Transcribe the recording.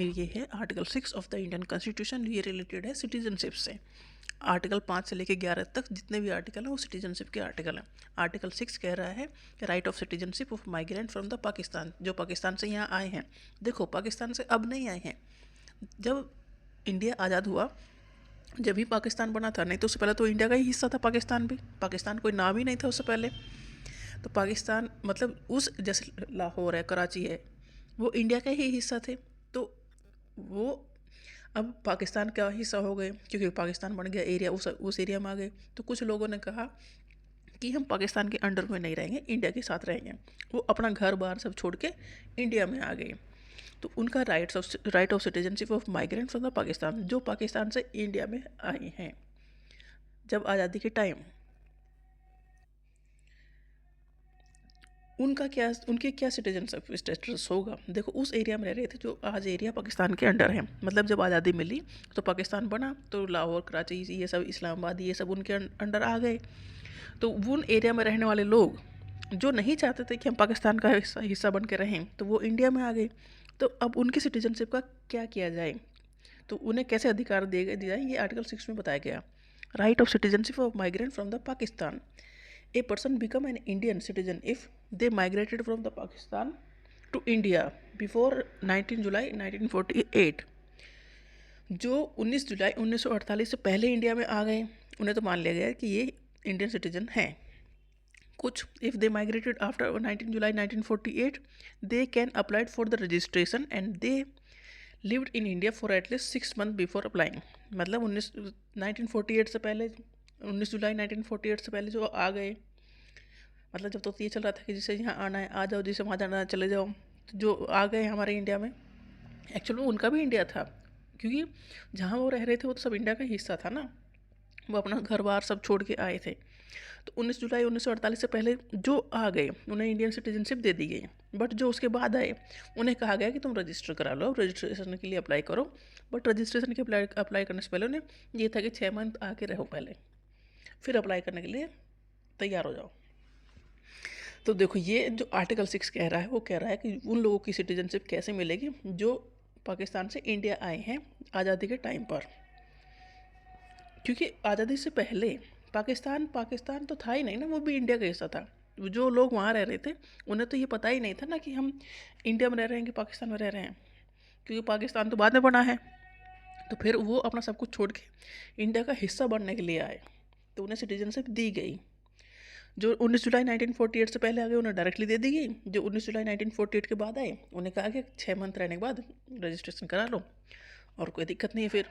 ये है article 6 of the Indian constitution. ये रिलेटेड है सिटीजनशिप से। आर्टिकल 5 से लेकर 11 तक जितने भी आर्टिकल हैं वो सिटीजनशिप के आर्टिकल हैं। आर्टिकल 6 कह रहा है कि right of citizenship of migrant from the Pakistan, जो पाकिस्तान से यहाँ आए हैं। देखो, पाकिस्तान से अब नहीं आए हैं। जब इंडिया आज़ाद हुआ, जब भी पाकिस्तान बना था, नहीं तो उससे पहले तो इंडिया का ही हिस्सा था पाकिस्तान भी। पाकिस्तान कोई नाम ही नहीं था उससे पहले। तो पाकिस्तान मतलब उस जैसे लाहौर है, कराची है, वो इंडिया का ही हिस्सा थे। तो वो अब पाकिस्तान का हिस्सा हो गए, क्योंकि पाकिस्तान बन गया एरिया, उस एरिया में आ गए। तो कुछ लोगों ने कहा कि हम पाकिस्तान के अंडर में नहीं रहेंगे, इंडिया के साथ रहेंगे। वो अपना घर बार सब छोड़ के इंडिया में आ गए। तो उनका right of citizenship of migrant from the Pakistan, जो पाकिस्तान से इंडिया में आए हैं जब आज़ादी के टाइम, उनके क्या सिटीजनशिप स्टेटस होगा। देखो, उस एरिया में रह रहे थे जो आज एरिया पाकिस्तान के अंडर है। मतलब जब आज़ादी मिली तो पाकिस्तान बना, तो लाहौर, कराची, ये सब, इस्लामाबाद, ये सब उनके अंडर आ गए। तो उन एरिया में रहने वाले लोग जो नहीं चाहते थे कि हम पाकिस्तान का हिस्सा बन के रहें, तो वो इंडिया में आ गए। तो अब उनकी सिटीजनशिप का क्या किया जाए, तो उन्हें कैसे अधिकार दिया जाए, ये आर्टिकल 6 में बताया गया। Right of citizenship of migrant from the Pakistan. A person become an Indian citizen if they migrated from the Pakistan to India before 19 जुलाई 1948। जो 19 जुलाई 1948 से पहले इंडिया में आ गए, उन्हें तो मान लिया गया कि ये इंडियन सिटीजन हैं। कुछ if they migrated after 19 July 1948 they can applied for the registration and they lived in India for at least 6 month before applying. मतलब 1948 से पहले, 19 जुलाई 1948 से पहले जो आ गए, मतलब जब तो ये चल रहा था कि जिसे यहाँ आना है आ जाओ, जिसे वहाँ जाना है चले जाओ, तो जो आ गए हमारे इंडिया में, एक्चुअली उनका भी इंडिया था, क्योंकि जहाँ वो रह रहे थे वो तो सब इंडिया का हिस्सा था ना। वो अपना घर बार सब छोड़ के आए थे। तो 19 जुलाई 1948 से पहले जो आ गए उन्हें इंडियन सिटीजनशिप दे दी गई। बट जो उसके बाद आए उन्हें कहा गया कि तुम रजिस्टर करा लो, रजिस्ट्रेशन के लिए अप्लाई करो। बट रजिस्ट्रेशन के अप्लाई करने से पहले उन्हें ये था कि 6 मंथ आके रहो पहले, फिर अप्लाई करने के लिए तैयार हो जाओ। तो देखो, ये जो आर्टिकल 6 कह रहा है वो कह रहा है कि उन लोगों की सिटीजनशिप कैसे मिलेगी जो पाकिस्तान से इंडिया आए हैं आज़ादी के टाइम पर। क्योंकि आज़ादी से पहले पाकिस्तान तो था ही नहीं ना, वो भी इंडिया का हिस्सा था। जो लोग वहाँ रह रहे थे उन्हें तो ये पता ही नहीं था ना कि हम इंडिया में रह रहे हैं कि पाकिस्तान में रह रहे हैं, क्योंकि पाकिस्तान तो बाद में बना है। तो फिर वो अपना सब कुछ छोड़ के इंडिया का हिस्सा बनने के लिए आए, तो उन्हें सिटीजनशिप दी गई। जो 19 जुलाई 1948 से पहले आ गए उन्हें डायरेक्टली दे दी गई। जो 19 जुलाई 1948 के बाद आए उन्हें कहा कि 6 मंथ रहने के बाद रजिस्ट्रेशन करा लो और कोई दिक्कत नहीं है फिर।